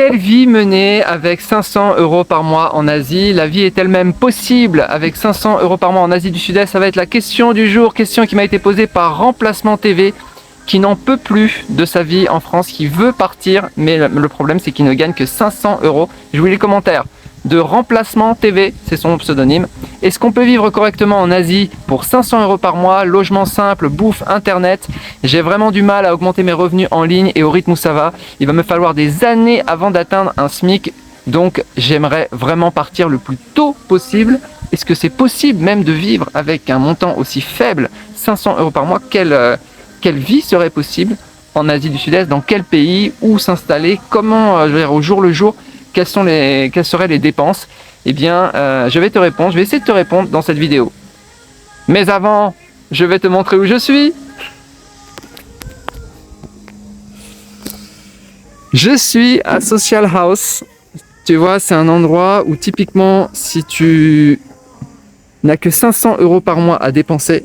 Quelle vie mener avec 500 € par mois en Asie? La vie est elle-même possible avec 500 € par mois en Asie du Sud-Est? Ça va être la question du jour, question qui m'a été posée par Remplacement TV, qui n'en peut plus de sa vie en France, qui veut partir, mais le problème c'est qu'il ne gagne que 500 €. Je vous lis les commentaires de Remplacement TV, c'est son pseudonyme. Est-ce qu'on peut vivre correctement en Asie pour 500 € par mois, logement simple, bouffe, internet? J'ai vraiment du mal à augmenter mes revenus en ligne et au rythme où ça va, il va me falloir des années avant d'atteindre un SMIC, donc j'aimerais vraiment partir le plus tôt possible. Est-ce que c'est possible même de vivre avec un montant aussi faible, 500 € par mois? Quelle vie serait possible en Asie du Sud-Est? Dans quel pays? Où s'installer? Comment, je veux dire, au jour le jour, quelles seraient les dépenses? Eh bien, je vais te répondre, je vais essayer de te répondre dans cette vidéo. Mais avant, je vais te montrer où je suis. Je suis à Social House. Tu vois, c'est un endroit où typiquement, si tu n'as que 500 € par mois à dépenser,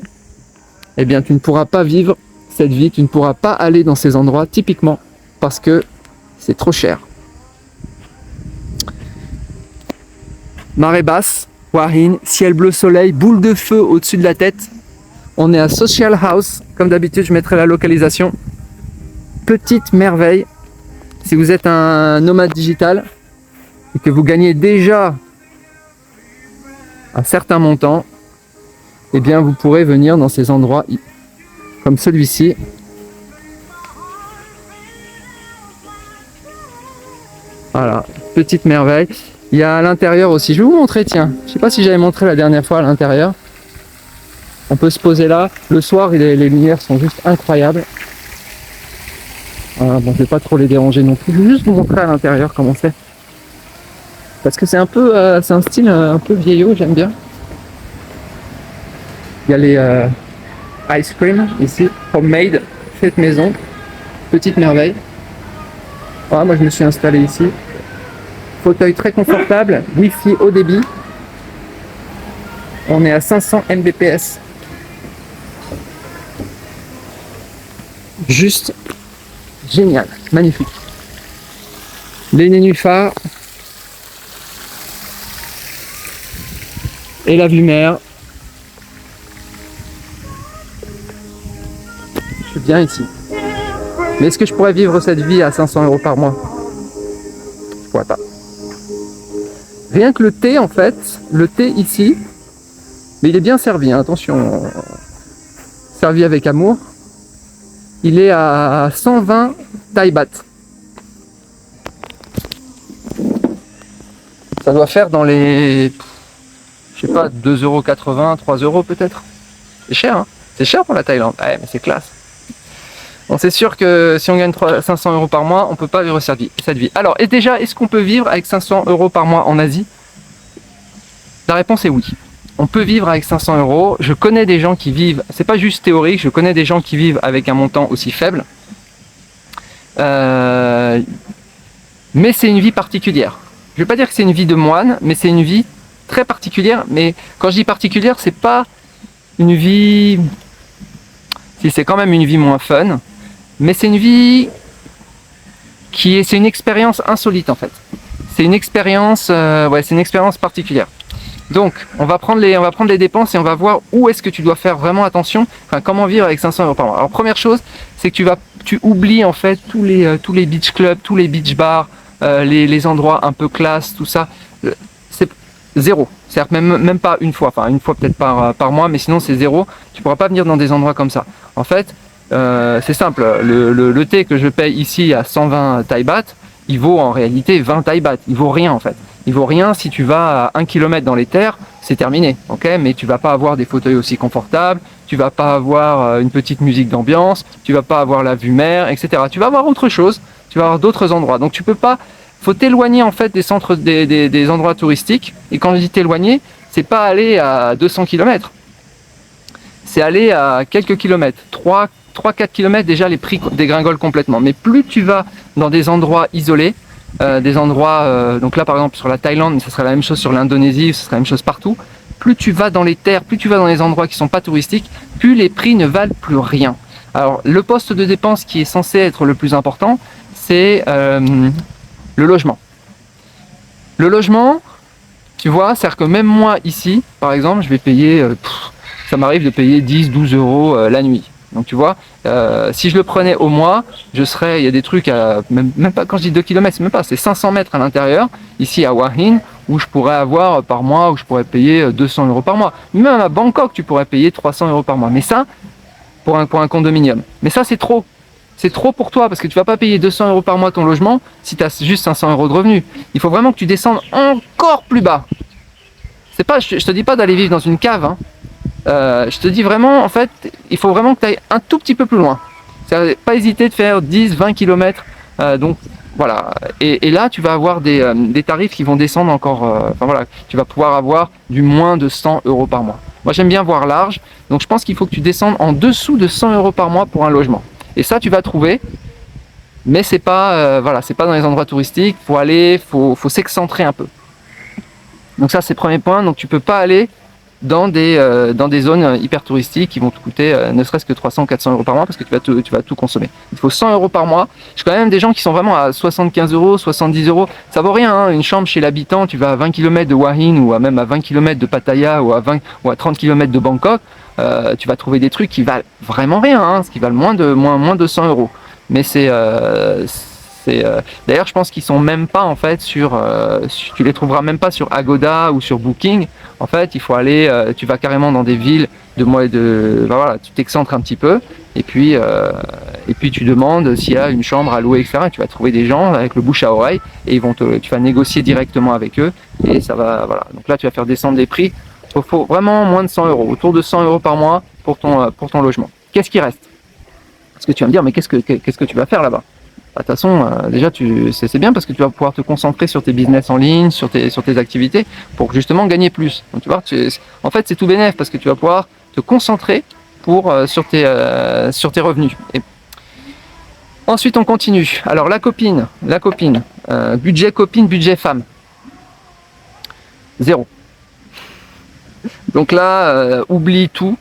eh bien, tu ne pourras pas vivre cette vie, tu ne pourras pas aller dans ces endroits typiquement parce que c'est trop cher. Marée basse, Wahin, ciel bleu soleil, boule de feu au-dessus de la tête. On est à Social House, comme d'habitude je mettrai la localisation. Petite merveille, si vous êtes un nomade digital et que vous gagnez déjà un certain montant, eh bien vous pourrez venir dans ces endroits comme celui-ci. Voilà, petite merveille. Il y a à l'intérieur aussi, je vais vous montrer, tiens, je sais pas si j'avais montré la dernière fois à l'intérieur. On peut se poser là, le soir les lumières sont juste incroyables. Voilà, bon, je vais pas trop les déranger non plus, je vais juste vous montrer à l'intérieur comment c'est. Parce que c'est un peu, c'est un style un peu vieillot, j'aime bien. Il y a les ice cream ici, homemade, fait maison, petite merveille. Voilà, moi je me suis installé ici. Fauteuil très confortable, Wi-Fi haut débit. On est à 500 Mbps. Juste génial, magnifique. Les nénuphars et la vue mer. Je suis bien ici. Mais est-ce que je pourrais vivre cette vie à 500 € par mois? Je pourrais pas. Rien que le thé, en fait, le thé ici, mais il est bien servi, hein, attention, servi avec amour. Il est à 120 Thai baht. Ça doit faire dans les, je sais pas, 2,80 €, 3 € peut-être. C'est cher, hein? C'est cher pour la Thaïlande. Ouais, mais c'est classe. Bon, c'est sûr que si on gagne 500 € par mois, on ne peut pas vivre cette vie. Alors, et déjà, est-ce qu'on peut vivre avec 500 € par mois en Asie? La réponse est oui. On peut vivre avec 500 €. Je connais des gens qui vivent, c'est pas juste théorique, je connais des gens qui vivent avec un montant aussi faible. Mais c'est une vie particulière. Je ne vais pas dire que c'est une vie de moine, mais c'est une vie très particulière. Mais quand je dis particulière, c'est pas une vie... Si, c'est quand même une vie moins fun. Mais c'est une vie c'est une expérience insolite en fait. C'est une expérience, c'est une expérience particulière. Donc, on va prendre les dépenses et on va voir où est-ce que tu dois faire vraiment attention. Enfin, comment vivre avec 500 € par mois. Alors, première chose, c'est que tu oublies en fait tous les beach clubs, tous les beach bars, les endroits un peu classe, tout ça. C'est zéro. C'est-à-dire même pas une fois. Enfin, une fois peut-être par mois, mais sinon c'est zéro. Tu pourras pas venir dans des endroits comme ça. En fait, c'est simple. Le thé que je paye ici à 120 Thai baht, il vaut en réalité 20 Thai baht. Il vaut rien en fait. Il vaut rien si tu vas à 1 km dans les terres, c'est terminé, ok? Mais tu vas pas avoir des fauteuils aussi confortables, tu vas pas avoir une petite musique d'ambiance, tu vas pas avoir la vue mer, etc. Tu vas avoir autre chose, tu vas avoir d'autres endroits. Donc tu peux pas, faut t'éloigner en fait des centres, des endroits touristiques. Et quand je dis t'éloigner, c'est pas aller à 200 km, c'est aller à quelques kilomètres, 3-4 km déjà les prix dégringolent complètement. Mais plus tu vas dans des endroits isolés, des endroits, donc là par exemple sur la Thaïlande, mais ça serait la même chose sur l'Indonésie, ce serait la même chose partout. Plus tu vas dans les terres, plus tu vas dans les endroits qui sont pas touristiques, plus les prix ne valent plus rien. Alors le poste de dépense qui est censé être le plus important, c'est Le logement. Le logement, tu vois, c'est-à-dire que même moi ici, par exemple, je vais payer, ça m'arrive de payer 10, 12 euros la nuit. Donc tu vois, si je le prenais au mois, il y a des trucs, même pas, quand je dis 2 km, c'est même pas, c'est 500 mètres à l'intérieur, ici à Hua Hin, où je pourrais avoir par mois, où je pourrais payer 200 euros par mois. Même à Bangkok, tu pourrais payer 300 euros par mois. Mais ça, pour un condominium. Mais ça, c'est trop. C'est trop pour toi parce que tu vas pas payer 200 euros par mois ton logement si tu as juste 500 euros de revenus. Il faut vraiment que tu descendes encore plus bas. C'est pas, je te dis pas d'aller vivre dans une cave. Hein. Je te dis vraiment, en fait, il faut vraiment que tu ailles un tout petit peu plus loin. C'est-à-dire, pas hésiter de faire 10, 20 km. Donc voilà. Et là, tu vas avoir des tarifs qui vont descendre encore. Enfin voilà, tu vas pouvoir avoir du moins de 100 euros par mois. Moi, j'aime bien voir large. Donc je pense qu'il faut que tu descendes en dessous de 100 euros par mois pour un logement. Et ça, tu vas trouver. Mais c'est pas, voilà, c'est pas dans les endroits touristiques. Faut s'excentrer un peu. Donc ça, c'est le premier point. Donc tu peux pas aller dans des zones hyper touristiques qui vont te coûter ne serait-ce que 300, 400 euros par mois parce que tu vas tout consommer. Il faut 100 euros par mois. Je connais même des gens qui sont vraiment à 75 euros, 70 euros. Ça vaut rien, hein. Une chambre chez l'habitant, tu vas à 20 km de Hua Hin ou même à 20 km de Pattaya ou à 30 km de Bangkok. Tu vas trouver des trucs qui valent vraiment rien, hein, ce qui valent moins de 100 euros. Mais d'ailleurs, je pense qu'ils sont même pas en fait tu les trouveras même pas sur Agoda ou sur Booking. En fait, il faut aller, tu vas carrément dans des villes voilà, tu t'excentres un petit peu et puis tu demandes s'il y a une chambre à louer, etc. Et tu vas trouver des gens avec le bouche à oreille et tu vas négocier directement avec eux et ça va, voilà. Donc là, tu vas faire descendre les prix. Il faut vraiment moins de 100 euros, autour de 100 euros par mois pour ton logement. Qu'est-ce qui reste? Parce que tu vas me dire, mais qu'est-ce que tu vas faire là-bas? De toute façon, déjà, c'est bien parce que tu vas pouvoir te concentrer sur tes business en ligne, sur tes activités, pour justement gagner plus. Donc, tu vois, en fait, c'est tout bénef parce que tu vas pouvoir te concentrer sur tes revenus. Et ensuite, on continue. Alors, la copine, budget copine, budget femme, 0. Donc là, oublie tout,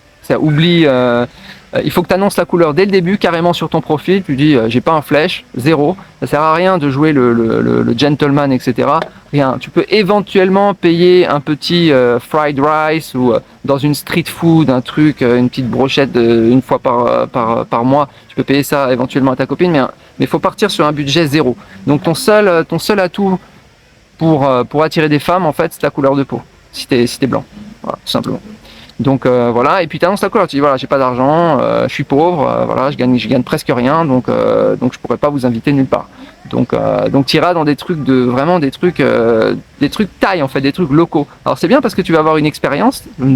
il faut que tu annonces la couleur dès le début, carrément sur ton profil. Tu dis, j'ai pas un flèche, 0. Ça sert à rien de jouer le gentleman, etc. Rien. Tu peux éventuellement payer un petit fried rice ou dans une street food, un truc, une petite brochette une fois par mois. Tu peux payer ça éventuellement à ta copine, mais il faut partir sur un budget 0. Donc ton seul atout pour attirer des femmes, en fait, c'est la couleur de peau, si t'es blanc. Voilà, tout simplement. Donc voilà, et puis tu annonces la couleur, tu dis voilà, j'ai pas d'argent, je suis pauvre, voilà, je gagne presque rien, donc je pourrais pas vous inviter nulle part. Donc tu iras dans des trucs des trucs taille en fait, des trucs locaux. Alors c'est bien parce que tu vas avoir une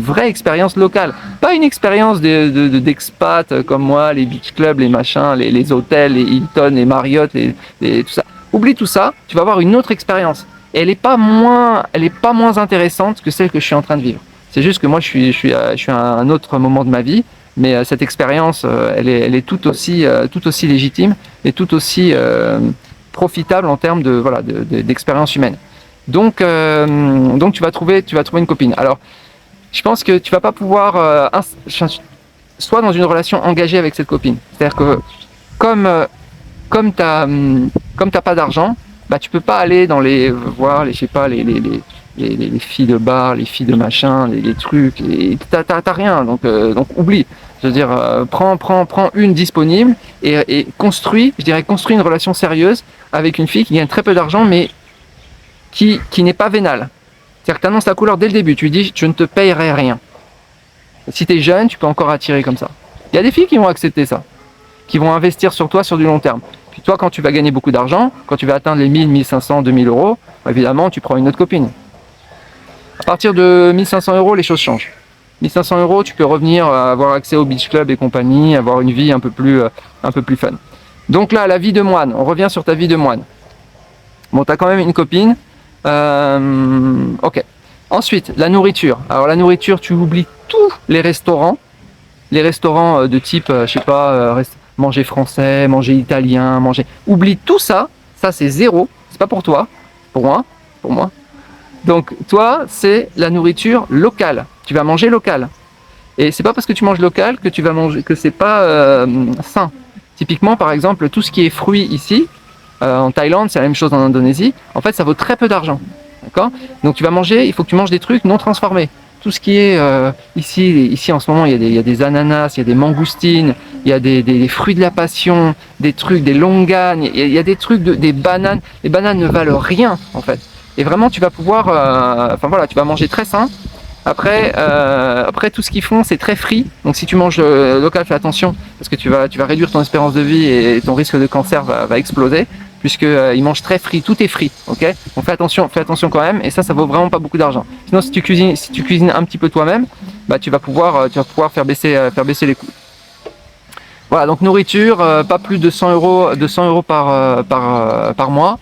vraie expérience locale, pas une expérience d'expat comme moi, les beach clubs, les machins, les hôtels, les Hilton, les Marriott, tout ça. Oublie tout ça, tu vas avoir une autre expérience. Et elle est pas moins intéressante que celle que je suis en train de vivre. C'est juste que moi, je suis à un autre moment de ma vie, mais cette expérience, elle est tout aussi légitime et tout aussi profitable en termes d'expérience humaine. Donc tu vas trouver une copine. Alors, je pense que tu vas pas pouvoir soit dans une relation engagée avec cette copine. C'est-à-dire que comme t'as pas d'argent, bah tu peux pas aller voir les filles de bar, les filles de machin, les trucs, et t'as rien, donc oublie. Je veux dire, prends une disponible et construis une relation sérieuse avec une fille qui gagne très peu d'argent, mais qui n'est pas vénale. C'est-à-dire que tu annonces la couleur dès le début, tu dis je ne te payerai rien. Si tu es jeune, tu peux encore attirer comme ça. Il y a des filles qui vont accepter ça, qui vont investir sur toi sur du long terme. Puis toi, quand tu vas gagner beaucoup d'argent, quand tu vas atteindre les 1000, 1500, 2000 euros, évidemment, tu prends une autre copine. À partir de 1500 euros, les choses changent. 1500 euros, tu peux revenir avoir accès au beach club et compagnie, avoir une vie un peu plus fun. Donc là, la vie de moine, on revient sur ta vie de moine. Bon, tu as quand même une copine. Ok. Ensuite, la nourriture. Alors la nourriture, tu oublies tous les restaurants. Les restaurants de type, je sais pas, manger français, manger italien, Oublie tout ça. Ça, c'est 0. C'est pas pour toi. Pour moi. Donc toi, c'est la nourriture locale. Tu vas manger local. Et c'est pas parce que tu manges local que tu vas manger, que c'est pas sain. Typiquement, par exemple, tout ce qui est fruits ici, en Thaïlande, c'est la même chose en Indonésie. En fait, ça vaut très peu d'argent. D'accord? Donc tu vas manger, il faut que tu manges des trucs non transformés. Tout ce qui est ici en ce moment, il y a des ananas, il y a des mangoustines, il y a des fruits de la passion, des trucs, des longanes, il y a des trucs, des bananes. Les bananes ne valent rien en fait. Et vraiment, tu vas pouvoir, enfin voilà, tu vas manger très sain. Après, tout ce qu'ils font, c'est très free. Donc si tu manges local, fais attention parce que tu vas réduire ton espérance de vie et ton risque de cancer va exploser puisque ils mangent très free, tout est free, ok? Donc fais attention quand même. Et ça vaut vraiment pas beaucoup d'argent. Sinon, si tu cuisines un petit peu toi-même, bah tu vas pouvoir faire baisser les coûts. Voilà, donc nourriture, pas plus de 100 euros par mois.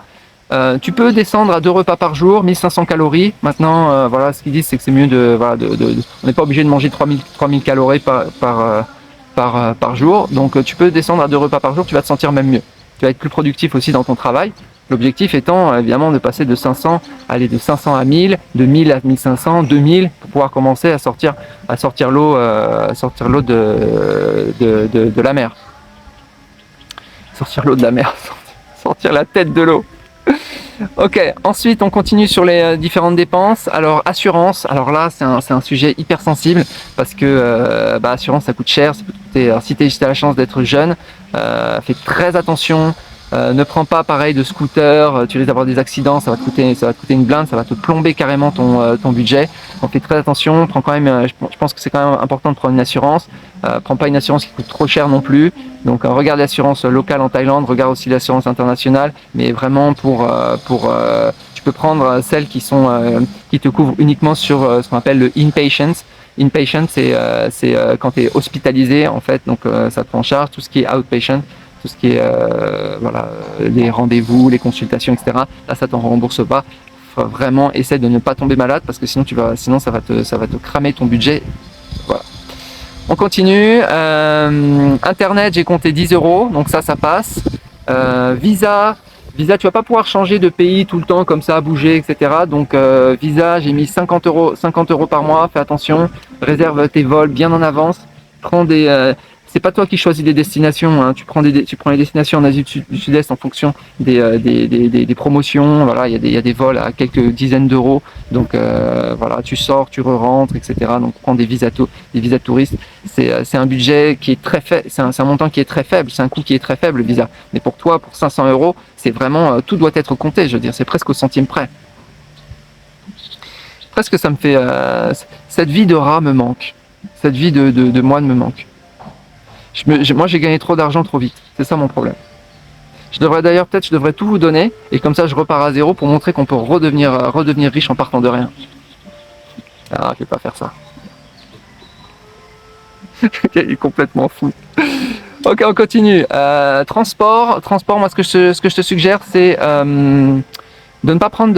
Tu peux descendre à 2 repas par jour, 1500 calories. Maintenant, voilà, ce qu'ils disent, c'est que c'est mieux on n'est pas obligé de manger 3000 calories par jour. Donc, tu peux descendre à 2 repas par jour, tu vas te sentir même mieux. Tu vas être plus productif aussi dans ton travail. L'objectif étant, évidemment, de passer de 500 à 1000, de 1000 à 1500, 2000, pour pouvoir commencer à sortir l'eau de la mer. Sortir l'eau de la mer. Sortir la tête de l'eau. Ok, ensuite on continue sur les différentes dépenses. Alors assurance, alors là c'est un sujet hyper sensible parce que assurance ça coûte cher. Alors, si tu as la chance d'être jeune, fais très attention. Ne prends pas pareil de scooter, tu risques d'avoir des accidents, ça va te coûter une blinde, ça va te plomber carrément ton budget. Donc fais très attention, prends quand même, je pense que c'est quand même important de prendre une assurance. Prends pas une assurance qui coûte trop cher non plus. Donc regarde l'assurance locale en Thaïlande, regarde aussi l'assurance internationale, mais vraiment tu peux prendre celles qui te couvrent uniquement sur ce qu'on appelle le inpatient. Inpatient, c'est quand tu es hospitalisé en fait, donc ça te prend en charge. Tout ce qui est outpatient, tout ce qui est les rendez-vous, les consultations, etc. Là, ça t'en rembourse pas. Faut vraiment essayer de ne pas tomber malade parce que sinon ça va te cramer ton budget. Voilà. On continue. Internet, j'ai compté 10 euros, donc ça passe. Visa, tu vas pas pouvoir changer de pays tout le temps comme ça, bouger, etc. Donc Visa, j'ai mis 50 euros par mois. Fais attention, réserve tes vols bien en avance. Prends c'est pas toi qui choisis les destinations, hein. Tu prends les destinations en Asie du Sud-Est en fonction des promotions. Voilà, il y a des vols à quelques dizaines d'euros. Donc voilà, tu sors, tu re-rentres, etc. Donc prends des visas touristes. C'est un budget qui est très faible, c'est un montant qui est très faible, c'est un coût qui est très faible le visa. Mais pour toi, pour 500 euros, c'est vraiment tout doit être compté. Je veux dire, c'est presque au centime près. Presque ça me fait cette vie de rat me manque. Cette vie de moine me manque. Moi, j'ai gagné trop d'argent trop vite. C'est ça mon problème. Je devrais tout vous donner et comme ça, je repars à zéro pour montrer qu'on peut redevenir riche en partant de rien. Ah, je vais pas faire ça. Il est complètement fou. Ok, on continue. Transport. Moi, ce que je te suggère, c'est de ne pas prendre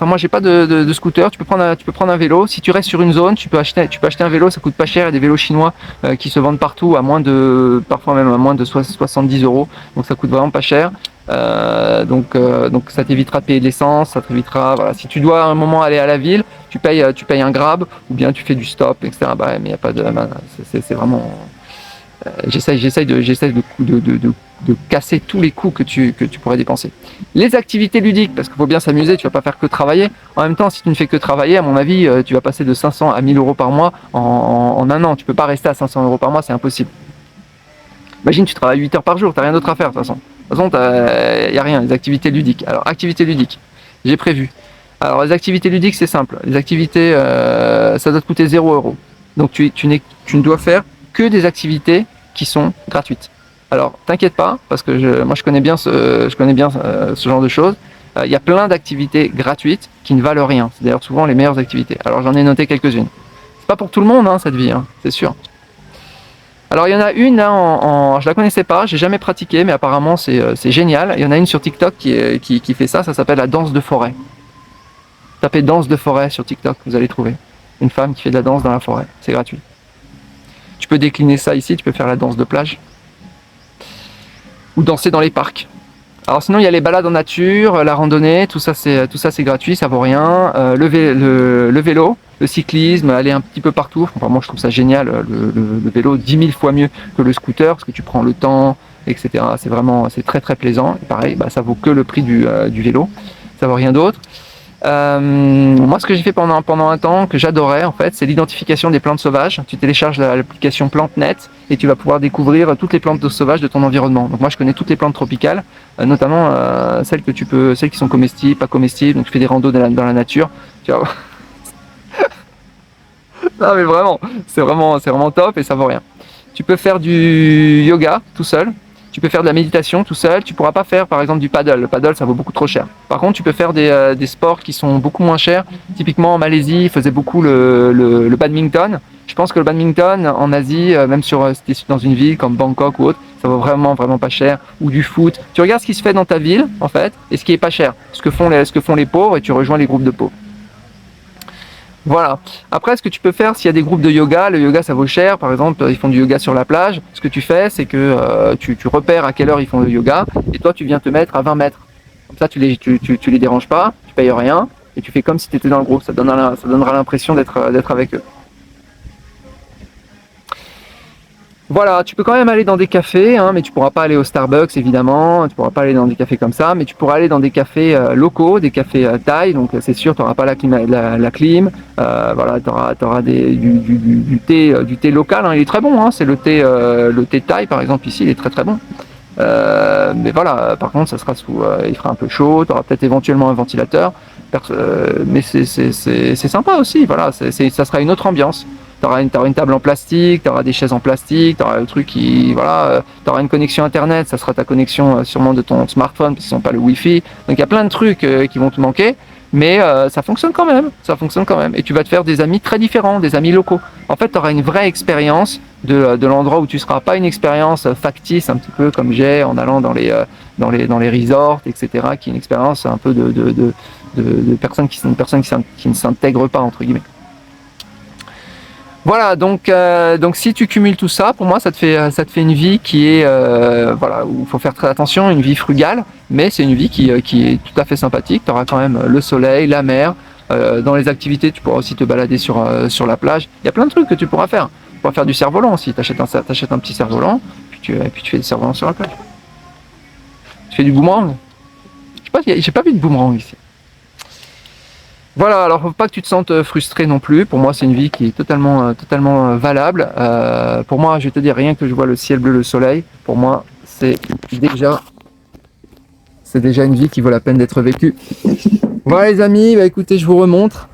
moi j'ai pas de scooter. Tu peux prendre un vélo. Si tu restes sur une zone, tu peux acheter un vélo, ça coûte pas cher. Il y a des vélos chinois qui se vendent partout parfois même à moins de 70 euros. Donc ça coûte vraiment pas cher. Donc ça t'évitera de payer de l'essence, ça t'évitera. Voilà, si tu dois à un moment aller à la ville, tu payes un Grab ou bien tu fais du stop, etc. Mais il y a pas de, c'est vraiment. J'essaye de casser tous les coûts que tu pourrais dépenser. Les activités ludiques, parce qu'il faut bien s'amuser, tu vas pas faire que travailler. En même temps, si tu ne fais que travailler, à mon avis, tu vas passer de 500 à 1000 euros par mois en un an. Tu peux pas rester à 500 euros par mois, c'est impossible. Imagine, tu travailles 8 heures par jour, tu n'as rien d'autre à faire de toute façon. De toute façon, il n'y a rien, les activités ludiques. Alors, activités ludiques, j'ai prévu. Alors, les activités ludiques, c'est simple. Les activités, ça doit te coûter 0 euros. Donc, tu ne dois faire que des activités qui sont gratuites. Alors, t'inquiète pas, parce que moi je connais bien ce genre de choses. Il y a plein d'activités gratuites qui ne valent rien. C'est d'ailleurs souvent les meilleures activités. Alors, j'en ai noté quelques-unes. C'est pas pour tout le monde, hein, cette vie, hein, c'est sûr. Alors, il y en a une, là, je la connaissais pas, j'ai jamais pratiqué, mais apparemment c'est génial. Il y en a une sur TikTok qui fait ça s'appelle la danse de forêt. Tapez danse de forêt sur TikTok, vous allez trouver. Une femme qui fait de la danse dans la forêt, c'est gratuit. Tu peux décliner ça ici, tu peux faire la danse de plage. Ou danser dans les parcs. Alors sinon il y a les balades en nature, la randonnée, tout ça c'est gratuit, ça vaut rien. Le vélo, le cyclisme, aller un petit peu partout. Enfin, moi je trouve ça génial, le vélo 10 000 fois mieux que le scooter, parce que tu prends le temps, etc. C'est très très plaisant. Et pareil, bah, ça vaut que le prix du vélo, ça vaut rien d'autre. Moi, ce que j'ai fait pendant un temps, que j'adorais en fait, c'est l'identification des plantes sauvages. Tu télécharges l'application PlanteNet et tu vas pouvoir découvrir toutes les plantes sauvages de ton environnement. Donc moi, je connais toutes les plantes tropicales, notamment celles qui sont comestibles, pas comestibles. Donc tu fais des randos dans la nature. Tu vois. Non mais vraiment, c'est vraiment top et ça vaut rien. Tu peux faire du yoga tout seul. Tu peux faire de la méditation tout seul. Tu pourras pas faire par exemple du paddle. Le paddle, ça vaut beaucoup trop cher. Par contre, tu peux faire des sports qui sont beaucoup moins chers. Typiquement en Malaisie, ils faisaient beaucoup le badminton. Je pense que le badminton en Asie, même si t'es dans une ville comme Bangkok ou autre, ça vaut vraiment pas cher. Ou du foot. Tu regardes ce qui se fait dans ta ville en fait et ce qui est pas cher. Ce que font les pauvres et tu rejoins les groupes de pauvres. Voilà. Après, ce que tu peux faire, s'il y a des groupes de yoga, le yoga ça vaut cher. Par exemple, ils font du yoga sur la plage. Ce que tu fais, c'est que tu repères à quelle heure ils font le yoga et toi tu viens te mettre à 20 mètres. Comme ça, tu les déranges pas, tu payes rien et tu fais comme si tu étais dans le groupe. Ça donnera l'impression d'être avec eux. Voilà, tu peux quand même aller dans des cafés, hein, mais tu pourras pas aller au Starbucks évidemment, tu pourras pas aller dans des cafés comme ça, mais tu pourras aller dans des cafés locaux, des cafés thaï, donc c'est sûr, tu n'auras pas la clim, voilà, tu auras du thé local, hein, il est très bon, hein, c'est le thé thaï par exemple ici, il est très très bon. Mais voilà, par contre, ça sera il fera un peu chaud, tu auras peut-être éventuellement un ventilateur, mais c'est sympa aussi, voilà, ça sera une autre ambiance. T'auras une table en plastique, t'auras des chaises en plastique, t'auras le truc t'auras une connexion internet, ça sera ta connexion sûrement de ton smartphone parce qu'ils n'ont pas le wifi. Donc il y a plein de trucs qui vont te manquer, mais ça fonctionne quand même, Et tu vas te faire des amis très différents, des amis locaux. En fait, t'auras une vraie expérience de l'endroit où tu seras, pas une expérience factice un petit peu comme j'ai en allant dans les resorts, etc. Qui est une expérience un peu de personnes qui ne s'intègrent pas entre guillemets. Voilà, donc si tu cumules tout ça, pour moi, ça te fait une vie qui est, où il faut faire très attention, une vie frugale, mais c'est une vie qui est tout à fait sympathique. Tu auras quand même le soleil, la mer. Dans les activités, tu pourras aussi te balader sur la plage. Il y a plein de trucs que tu pourras faire. Tu pourras faire du cerf-volant aussi. T'achètes un petit cerf-volant, puis tu fais du cerf-volant sur la plage. Tu fais du boomerang. J'ai pas vu de boomerang ici. Voilà, alors faut pas que tu te sentes frustré non plus. Pour moi, c'est une vie qui est totalement valable. Pour moi, je vais te dire, rien que je vois le ciel bleu, le soleil, pour moi, c'est déjà une vie qui vaut la peine d'être vécue. Voilà les amis, bah écoutez, je vous remontre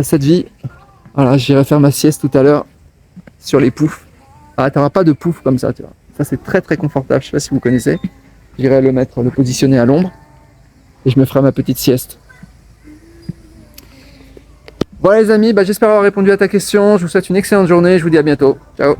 cette vie. Voilà, j'irai faire ma sieste tout à l'heure sur les poufs. Ah, t'auras pas de pouf comme ça, tu vois. Ça, c'est très très confortable. Je sais pas si vous connaissez. J'irai le positionner à l'ombre et je me ferai ma petite sieste. Voilà les amis, j'espère avoir répondu à ta question. Je vous souhaite une excellente journée. Je vous dis à bientôt. Ciao.